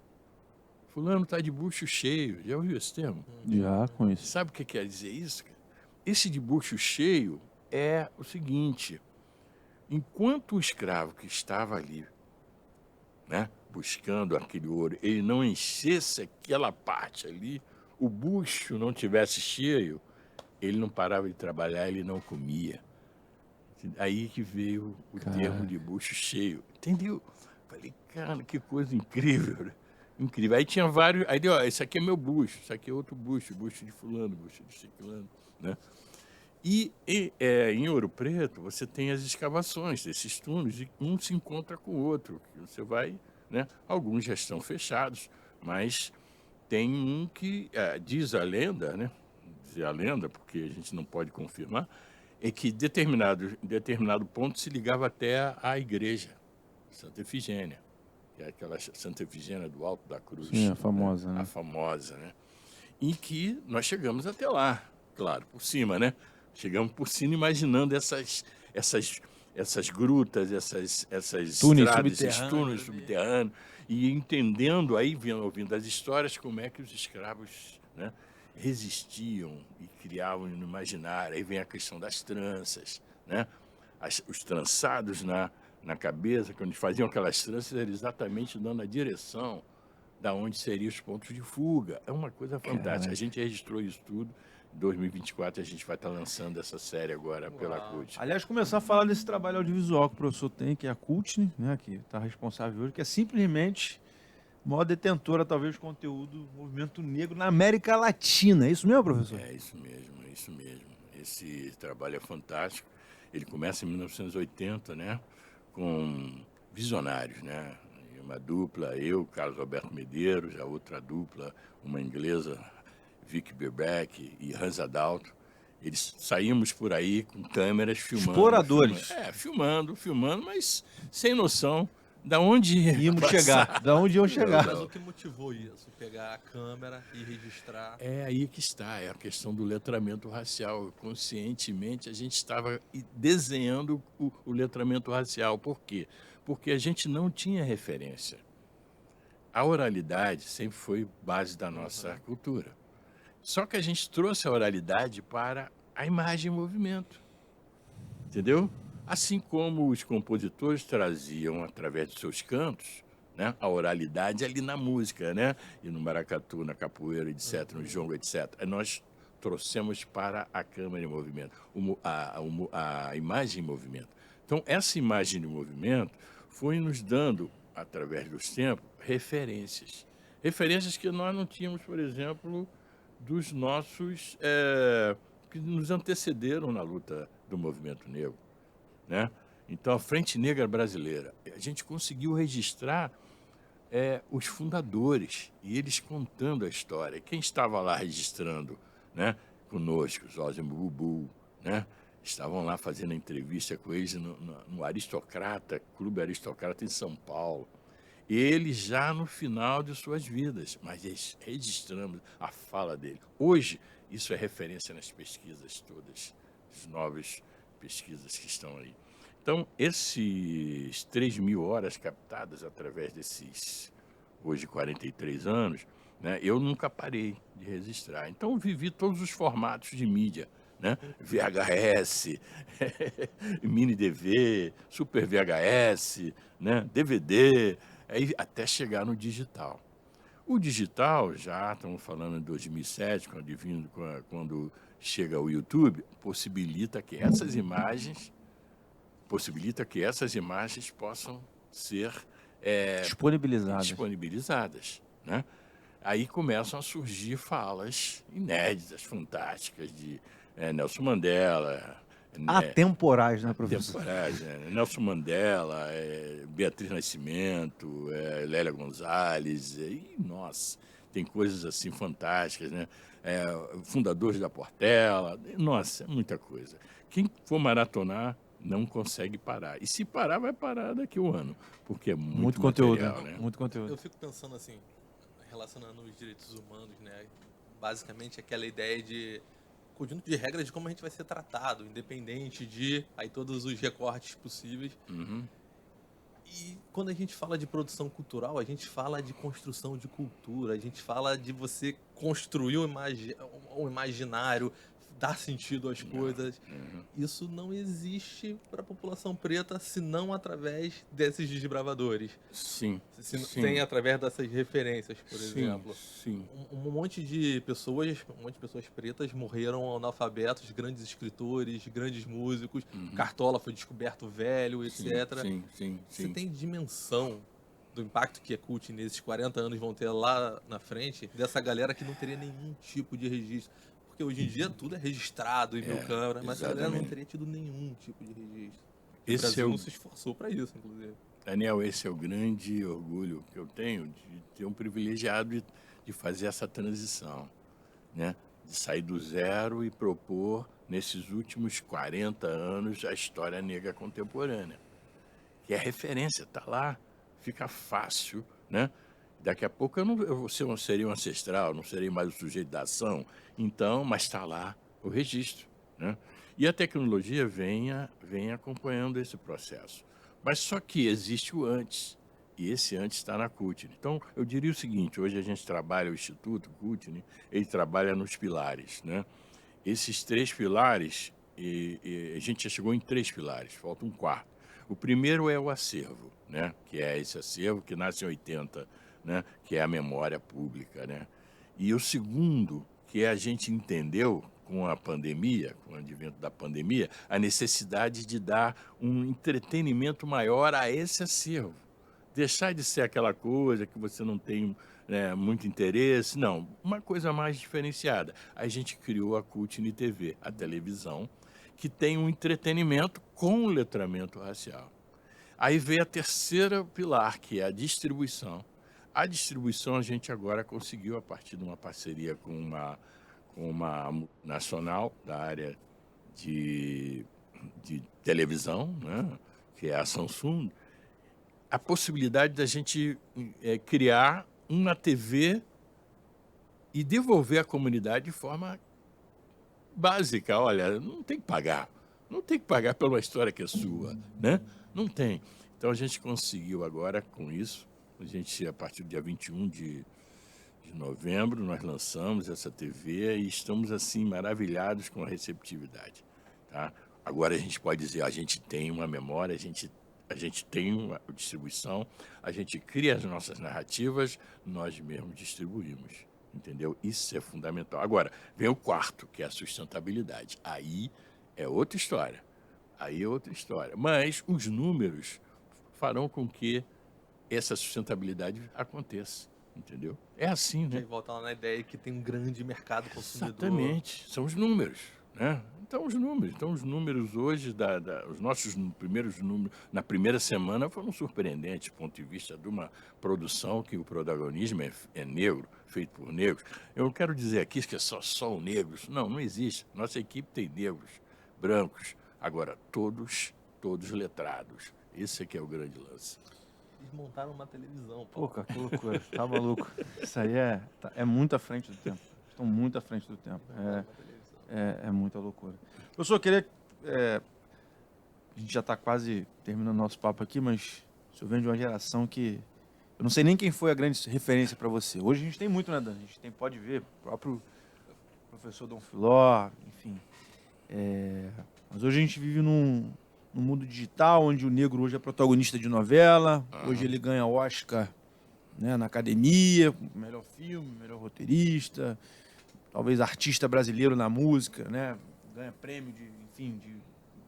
S3: Fulano tá de bucho cheio, já ouviu esse termo?
S1: Já conheço.
S3: Sabe o que quer dizer isso, cara? Esse de bucho cheio é o seguinte... Enquanto o escravo que estava ali, né, buscando aquele ouro, ele não enchesse aquela parte ali, o bucho não tivesse cheio, ele não parava de trabalhar, ele não comia. Aí que veio o termo de bucho cheio, entendeu? Falei, cara, que coisa incrível, né? Incrível. Aí tinha vários, aí deu, ó, esse aqui é meu bucho, esse aqui é outro bucho, bucho de fulano, bucho de ciclano, né? E em Ouro Preto, você tem as escavações desses túneis, e um se encontra com o outro. Que você vai, né? Alguns já estão fechados, mas tem um que, diz a lenda, né? Diz a lenda, porque a gente não pode confirmar, é que determinado ponto se ligava até à igreja, Santa Efigênia, que é aquela Santa Efigênia do Alto da Cruz.
S1: Sim, a famosa, né?
S3: A famosa, né? Em que nós chegamos até lá, claro, por cima, né? Chegamos por cima imaginando essas grutas, essas
S1: Túneis
S3: estradas, esses
S1: subterrâneos,
S3: túneis subterrâneos, e entendendo aí, ouvindo as histórias, como é que os escravos, né, resistiam e criavam no imaginário. Aí vem a questão das tranças, né? Os trançados na cabeça, quando eles faziam aquelas tranças, era exatamente dando a direção da onde seriam os pontos de fuga. É uma coisa fantástica. A gente registrou isso tudo. Em 2024 a gente vai estar lançando essa série agora pela CUT.
S1: Aliás, começar a falar desse trabalho audiovisual que o professor tem, que é a CUT, né, que está responsável hoje, que é simplesmente a maior detentora, talvez, de conteúdo do movimento negro na América Latina. É isso mesmo, professor?
S3: É isso mesmo, é isso mesmo. Esse trabalho é fantástico. Ele começa em 1980, né, com visionários, né? Uma dupla, eu, Carlos Alberto Medeiros, a outra dupla, uma inglesa, Vicky Birbeck e Hans Adalto. Eles saímos por aí com câmeras filmando.
S1: Exploradores.
S3: Filmando, mas sem noção da onde
S1: íamos chegar, da onde iam chegar.
S2: Mas o que motivou isso? Pegar a câmera e registrar?
S3: É aí que está, é a questão do letramento racial. Conscientemente a gente estava desenhando o letramento racial. Por quê? Porque a gente não tinha referência. A oralidade sempre foi base da nossa cultura. Só que a gente trouxe a oralidade para a imagem em movimento. Entendeu? Assim como os compositores traziam, através de seus cantos, né, a oralidade ali na música, né? E no maracatu, na capoeira, etc., no jongo, etc. Nós trouxemos para a câmera em movimento, a imagem em movimento. Então, essa imagem de movimento foi nos dando, através dos tempos, referências. Referências que nós não tínhamos, por exemplo, dos nossos que nos antecederam na luta do movimento negro, né? Então, a Frente Negra Brasileira, a gente conseguiu registrar os fundadores e eles contando a história. Quem estava lá registrando, né, conosco, Zózimo Bubu, né? Estavam lá fazendo entrevista com eles no Aristocrata, Clube Aristocrata em São Paulo. Eles já no final de suas vidas, mas registramos a fala dele. Hoje, isso é referência nas pesquisas todas, as novas pesquisas que estão aí. Então, esses 3.000 horas captadas através desses, hoje, 43 anos, né, eu nunca parei de registrar. Então, vivi todos os formatos de mídia, né? VHS, mini DV, Super VHS, né? DVD, aí até chegar no digital. O digital, já estamos falando em 2007, quando chega o YouTube, possibilita que essas imagens possam ser disponibilizadas, né? Aí começam a surgir falas inéditas, fantásticas de Nelson Mandela.
S1: Atemporais, né, professor?
S3: Atemporais, Nelson Mandela, Beatriz Nascimento, Lélia Gonzalez, e, nossa, tem coisas assim fantásticas, né? Fundadores da Portela, nossa, é muita coisa. Quem for maratonar não consegue parar. E se parar, vai parar daqui a um ano, porque é muito
S1: conteúdo,
S3: material, né?
S1: Muito conteúdo.
S2: Eu fico pensando assim, relacionando os direitos humanos, né? Basicamente aquela ideia de conjunto de regras de como a gente vai ser tratado, independente de aí todos os recortes possíveis.
S3: Uhum.
S2: E quando a gente fala de produção cultural, a gente fala de construção de cultura, a gente fala de você construir um imaginário, dar sentido às coisas. Isso não existe para a população preta, senão através desses desbravadores.
S3: Sim.
S2: Tem através dessas referências, por
S3: Sim,
S2: exemplo.
S3: sim.
S2: Um monte de pessoas pretas morreram analfabetos, grandes escritores, grandes músicos. Cartola foi descoberto velho, etc.
S3: Sim.
S2: Você tem dimensão do impacto que a CUT nesses 40 anos vão ter lá na frente, dessa galera que não teria nenhum tipo de registro. Porque hoje em dia tudo é registrado em mil câmeras, mas essa galera não teria tido nenhum tipo de registro. O Brasil não se esforçou para isso, inclusive.
S3: Daniel, esse é o grande orgulho que eu tenho de ter um privilegiado de fazer essa transição, né? De sair do zero e propor, nesses últimos 40 anos, a história negra contemporânea. Que é referência, está lá, fica fácil, né? Daqui a pouco eu não seria um ancestral, não serei mais o sujeito da ação, então, mas está lá o registro, né? E a tecnologia vem acompanhando esse processo. Mas só que existe o antes, e esse antes está na CUT. Então, eu diria o seguinte, hoje a gente trabalha, o Instituto CUT, ele trabalha nos pilares, né? Esses 3 pilares, a gente já chegou em 3 pilares, falta um quarto. O primeiro é o acervo, né? Que é esse acervo que nasce em 80, né? Que é a memória pública, né? E o segundo, que a gente entendeu com a pandemia, com o advento da pandemia, a necessidade de dar um entretenimento maior a esse acervo. Deixar de ser aquela coisa que você não tem, né, muito interesse, não, uma coisa mais diferenciada. A gente criou a CUT TV, a televisão, que tem um entretenimento com letramento racial. Aí veio a terceira pilar, que é a distribuição. A distribuição a gente agora conseguiu a partir de uma parceria com uma nacional da área de televisão, né, que é a Samsung, a possibilidade da gente criar uma TV e devolver à comunidade de forma básica. Olha, não tem que pagar. Não tem que pagar pela história que é sua, né? Não tem. Então a gente conseguiu agora com isso, a partir do dia 21 de novembro, nós lançamos essa TV e estamos assim maravilhados com a receptividade, tá? Agora a gente pode dizer, a gente tem uma memória, a gente tem uma distribuição, a gente cria as nossas narrativas, nós mesmos distribuímos, entendeu? Isso é fundamental. Agora, vem o quarto, que é a sustentabilidade. Aí é outra história. Mas os números farão com que essa sustentabilidade aconteça, entendeu? É assim, né?
S2: E volta lá na ideia que tem um grande mercado consumidor.
S3: Exatamente, são os números, né? Então os números hoje, os nossos primeiros números, na primeira semana foram surpreendentes, do ponto de vista de uma produção que o protagonismo é negro, feito por negros. Eu não quero dizer aqui que é só negros, não existe. Nossa equipe tem negros, brancos, agora todos letrados. Esse aqui é o grande lance.
S2: Eles montaram uma televisão.
S1: Pô, cara, que loucura. Tá maluco. Isso aí é muito à frente do tempo. Estão muito à frente do tempo. É muita loucura. Professor, eu queria... a gente já está quase terminando nosso papo aqui, mas o senhor vem de uma geração que... Eu não sei nem quem foi a grande referência para você. Hoje a gente tem muito, né, Dan? A gente pode ver, o próprio professor Dom Filó, enfim. Mas hoje a gente vive num mundo digital, onde o negro hoje é protagonista de novela, hoje ele ganha Oscar, né, na academia, melhor filme, melhor roteirista, talvez artista brasileiro na música, né, ganha prêmio de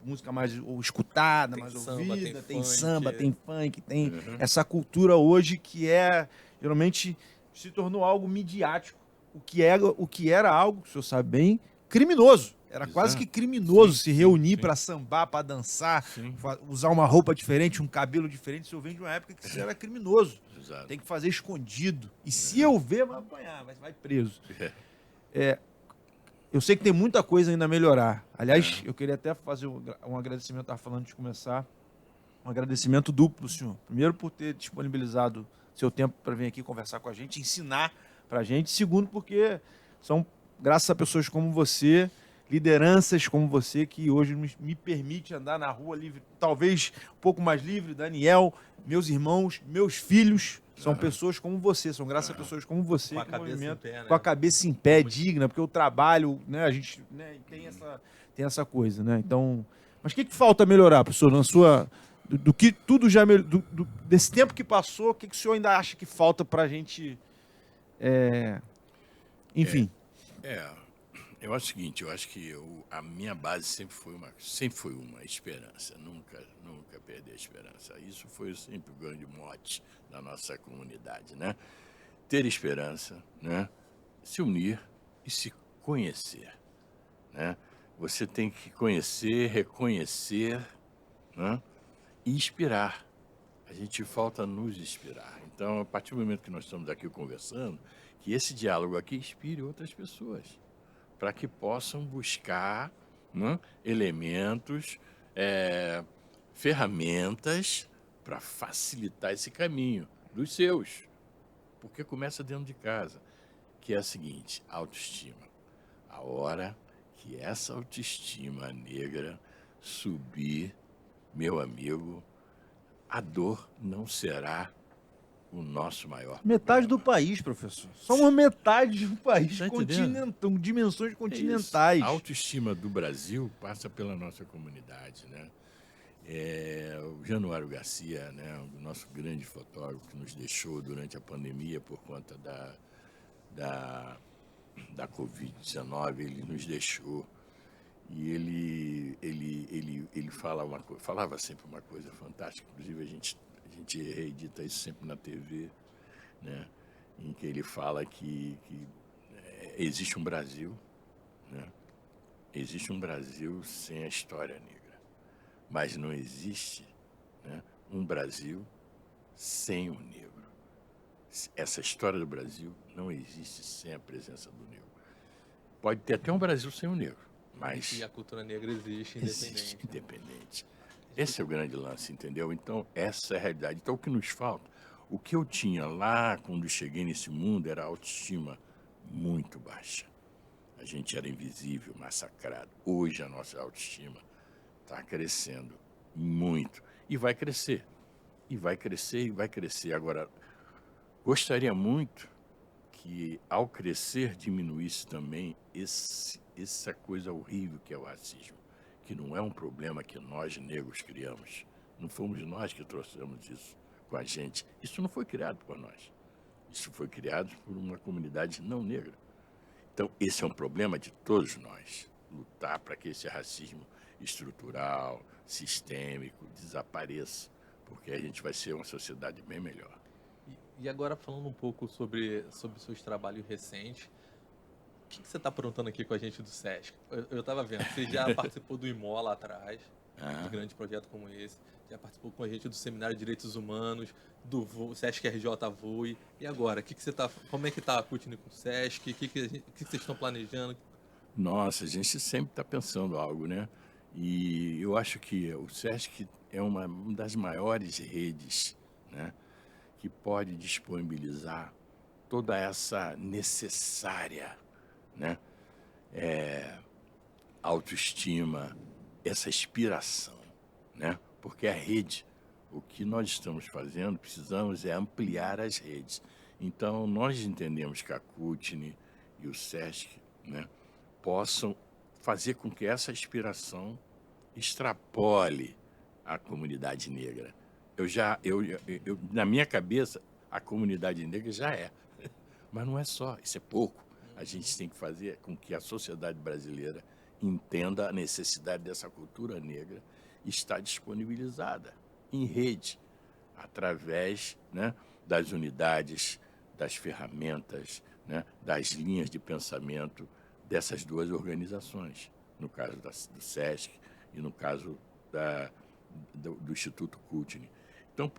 S1: música mais escutada, mais ouvida, tem samba, tem funk, tem essa cultura hoje que geralmente se tornou algo midiático, o que era algo, que o senhor sabe bem, criminoso. Era quase que criminoso se reunir para sambar, para dançar, usar uma roupa diferente, um cabelo diferente. Se eu venho de uma época que isso era criminoso.
S3: Exato.
S1: Tem que fazer escondido. E se eu ver, vai apanhar, vai preso. Eu sei que tem muita coisa ainda a melhorar. Aliás, eu queria até fazer um agradecimento, estava falando antes de começar, um agradecimento duplo, senhor. Primeiro, por ter disponibilizado seu tempo para vir aqui conversar com a gente, ensinar para a gente. Segundo, porque são, graças a pessoas como você, lideranças como você que hoje me permite andar na rua livre, talvez um pouco mais livre. Daniel, meus irmãos, meus filhos são pessoas como você, são graças a pessoas como você
S2: Com a
S1: que o
S2: cabeça em
S1: movimento,
S2: pé, né?
S1: com a cabeça em pé, digna, porque o trabalho, né, a gente, né, tem essa coisa, né? Então, mas o que falta melhorar, professor, na sua do que tudo já desse tempo que passou, o que o senhor ainda acha que falta para a gente, enfim?
S3: Eu acho o seguinte, eu acho que a minha base sempre foi uma esperança, nunca perder a esperança. Isso foi sempre o grande mote da nossa comunidade, né? Ter esperança, né? Se unir e se conhecer, né? Você tem que conhecer, reconhecer, né? E inspirar. A gente falta nos inspirar. Então, a partir do momento que nós estamos aqui conversando, que esse diálogo aqui inspire outras pessoas, para que possam buscar, né, elementos, ferramentas para facilitar esse caminho dos seus. Porque começa dentro de casa, que é a seguinte, autoestima. A hora que essa autoestima negra subir, meu amigo, a dor não será o nosso maior
S1: Metade do
S3: problema.
S1: país, professor. Só uma metade do país,
S3: Tá entendendo?
S1: com dimensões
S3: É isso.
S1: continentais.
S3: A autoestima do Brasil passa pela nossa comunidade, né? O Januário Garcia, né, o nosso grande fotógrafo que nos deixou durante a pandemia por conta da Covid-19, ele nos deixou. E ele falava sempre uma coisa fantástica, inclusive a gente reedita isso sempre na TV, né? Em que ele fala que existe um Brasil, né? Existe um Brasil sem a história negra, mas não existe, né, um Brasil sem o negro. Essa história do Brasil não existe sem a presença do negro. Pode ter até um Brasil sem o negro, mas
S2: E a cultura negra existe
S3: existe
S2: independente.
S3: independente. Esse é o grande lance, entendeu? Então, essa é a realidade. Então, o que nos falta, o que eu tinha lá quando cheguei nesse mundo era autoestima muito baixa. A gente era invisível, massacrado. Hoje a nossa autoestima está crescendo muito. E vai crescer. E vai crescer, e vai crescer. Agora, gostaria muito que, ao crescer, diminuísse também essa coisa horrível que é o racismo, que não é um problema que nós, negros, criamos. Não fomos nós que trouxemos isso com a gente. Isso não foi criado por nós. Isso foi criado por uma comunidade não negra. Então, esse é um problema de todos nós. Lutar para que esse racismo estrutural, sistêmico, desapareça, porque a gente vai ser uma sociedade bem melhor.
S2: E agora falando um pouco sobre seus trabalhos recentes, o que você está aprontando aqui com a gente do SESC? Eu estava vendo, você já participou do IMO lá atrás, de grande projeto como esse, já participou com a gente do Seminário de Direitos Humanos, do SESC RJ VUI, e agora, como é que está a CUTNE com o SESC, o que vocês estão planejando?
S3: Nossa, a gente sempre está pensando algo, né? E eu acho que o SESC é uma das maiores redes, né, que pode disponibilizar toda essa necessária, né, autoestima, essa inspiração, né? Porque a rede, o que nós estamos fazendo, precisamos ampliar as redes. Então, nós entendemos que a CUTNE e o SESC, né, possam fazer com que essa inspiração extrapole a comunidade negra. Na minha cabeça, a comunidade negra já é. Mas não é só, isso é pouco. A gente tem que fazer com que a sociedade brasileira entenda a necessidade dessa cultura negra e está disponibilizada em rede, através, né, das unidades, das ferramentas, né, das linhas de pensamento dessas duas organizações, no caso do SESC e no caso do Instituto CUTNE. Então,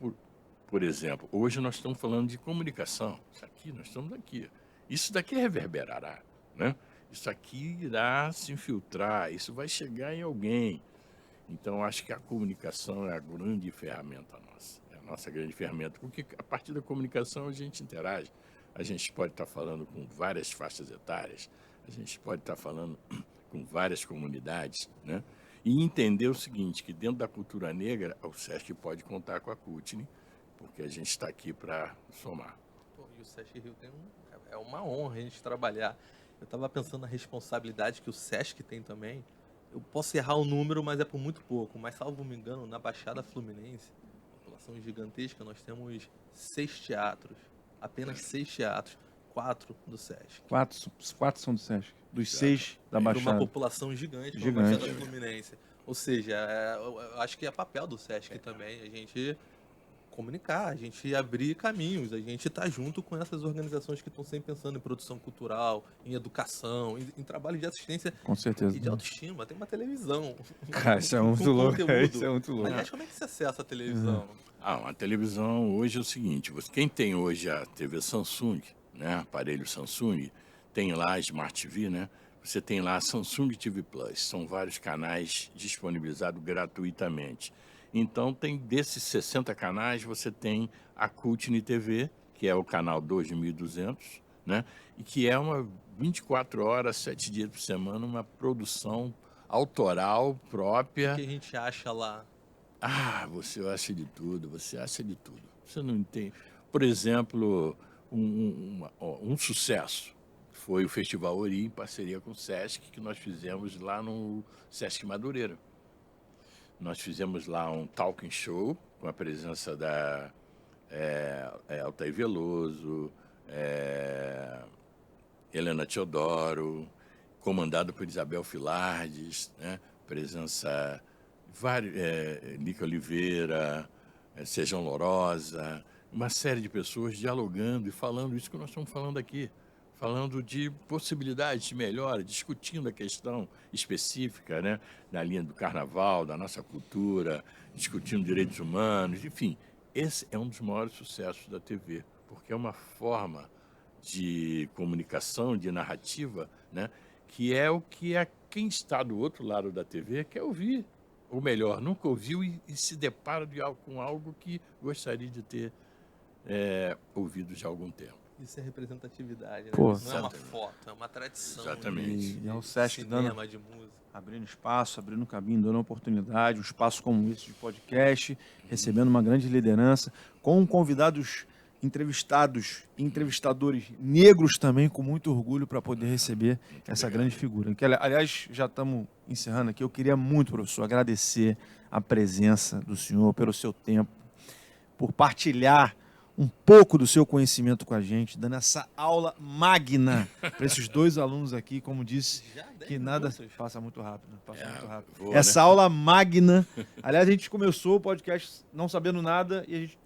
S3: por exemplo, hoje nós estamos falando de comunicação. Isso aqui, nós estamos aqui. Isso daqui reverberará, né? Isso aqui irá se infiltrar, isso vai chegar em alguém. Então, acho que a comunicação é a grande ferramenta nossa. É a nossa grande ferramenta, porque a partir da comunicação a gente interage. A gente pode estar falando com várias faixas etárias, a gente pode estar falando com várias comunidades, né? E entender o seguinte, que dentro da cultura negra, o Sesc pode contar com a CUTNE, porque a gente está aqui para somar.
S2: Pô, e o Sesc Rio é uma honra a gente trabalhar. Eu estava pensando na responsabilidade que o Sesc tem também. Eu posso errar o número, mas é por muito pouco. Mas, salvo me engano, na Baixada Fluminense, população gigantesca, nós temos 6 teatros. Apenas 6 teatros. 4 do Sesc.
S1: 4 são do Sesc. Dos
S3: Exato.
S1: 6 da
S2: Para
S1: Baixada.
S2: uma população gigante, como a Baixada Fluminense. Ou seja, eu acho que é papel do Sesc também a gente comunicar, a gente abrir caminhos, a gente tá junto com essas organizações que estão sempre pensando em produção cultural, em educação, em trabalho de assistência
S1: Com certeza.
S2: e de autoestima. Tem uma televisão.
S1: Cara, isso é muito
S2: com
S1: louco.
S2: conteúdo.
S1: Isso é muito louco.
S2: Aliás, como é que se acessa a televisão?
S3: A televisão hoje é o seguinte, quem tem hoje a TV Samsung, né, aparelho Samsung, tem lá a Smart TV, né? Você tem lá a Samsung TV Plus, são vários canais disponibilizados gratuitamente. Então, desses 60 canais, você tem a CUTNE TV, que é o canal 2200, né? E que é uma 24 horas, 7 dias por semana, uma produção autoral própria.
S2: O que a gente acha lá?
S3: Você acha de tudo, você acha de tudo. Você não entende. Por exemplo, um sucesso foi o Festival Ori, em parceria com o Sesc, que nós fizemos lá no Sesc Madureira. Nós fizemos lá um talking show com a presença da Altair Veloso, Helena Teodoro, comandado por Isabel Filardes, né? Presença Nica Oliveira, Sejão Lorosa, uma série de pessoas dialogando e falando isso que nós estamos falando aqui, falando de possibilidades de melhora, discutindo a questão específica, né, na linha do carnaval, da nossa cultura, discutindo direitos humanos, enfim. Esse é um dos maiores sucessos da TV, porque é uma forma de comunicação, de narrativa, né, que é o que quem está do outro lado da TV quer ouvir. Ou melhor, nunca ouviu e se depara com algo que gostaria de ter ouvido já há algum tempo.
S2: Isso é representatividade, né?
S1: Pô,
S2: Isso não é uma foto, é uma tradição.
S3: Exatamente.
S1: E é o Sesc
S2: cinema, de música.
S1: abrindo espaço, abrindo caminho, dando oportunidade, um espaço como esse de podcast, recebendo uma grande liderança, com convidados entrevistadores negros também, com muito orgulho para poder receber essa grande figura. Que, aliás, já estamos encerrando aqui. Eu queria muito, professor, agradecer a presença do senhor, pelo seu tempo, por partilhar um pouco do seu conhecimento com a gente, dando essa aula magna para esses 2 alunos aqui, como disse, que nada passa muito rápido.
S3: Voa,
S1: essa aula magna. Aliás, a gente começou o podcast não sabendo nada e a gente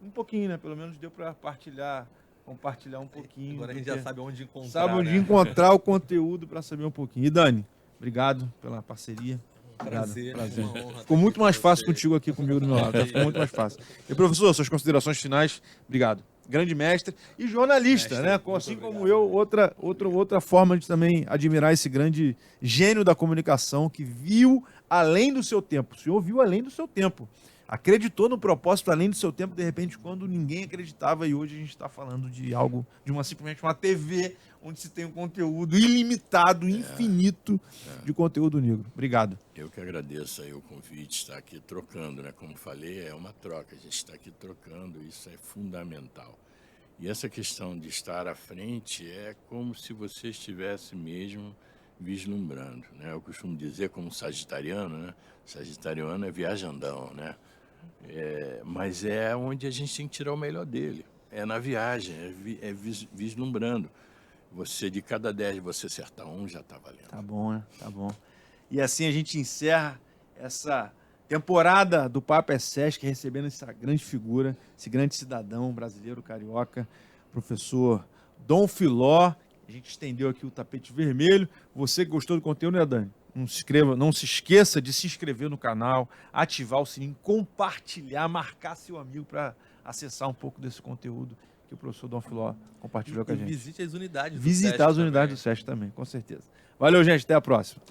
S1: um pouquinho, né? Pelo menos deu para compartilhar um pouquinho.
S2: Agora a gente já sabe onde encontrar.
S1: Sabe onde encontrar o conteúdo para saber um pouquinho. E Dani, obrigado pela parceria.
S2: Prazer.
S1: Prazer.
S2: Uma honra
S1: Ficou muito mais fácil
S2: você.
S1: contigo aqui comigo do meu lado. Ficou muito mais fácil. E professor, suas considerações finais. Obrigado. Grande mestre e jornalista, né? Assim como eu, outra forma de também admirar esse grande gênio da comunicação que viu além do seu tempo. O senhor viu além do seu tempo. Acreditou no propósito além do seu tempo, de repente, quando ninguém acreditava, e hoje a gente está falando de algo, simplesmente uma TV, onde se tem um conteúdo ilimitado, infinito de conteúdo negro. Obrigado.
S3: Eu que agradeço aí o convite, estar aqui trocando, né? Como falei, é uma troca, a gente está aqui trocando, isso é fundamental. E essa questão de estar à frente é como se você estivesse mesmo vislumbrando, né? Eu costumo dizer como sagitariano, né? Sagitariano é viajandão, né? Mas é onde a gente tem que tirar o melhor dele. É na viagem, vislumbrando. Você, de cada 10, você acertar um, já está valendo.
S1: Tá bom, né? Tá bom. E assim a gente encerra essa temporada do Papo é Sesc, recebendo essa grande figura, esse grande cidadão brasileiro, carioca, professor Dom Filó. A gente estendeu aqui o tapete vermelho. Você que gostou do conteúdo, né, Dani? Não se esqueça de se inscrever no canal, ativar o sininho, compartilhar, marcar seu amigo para acessar um pouco desse conteúdo que o professor Dom Filó compartilhou com a gente.
S2: Visite as unidades do
S1: Visitar
S2: Sesc
S1: as unidades do Sesc também, com certeza. Valeu, gente. Até a próxima.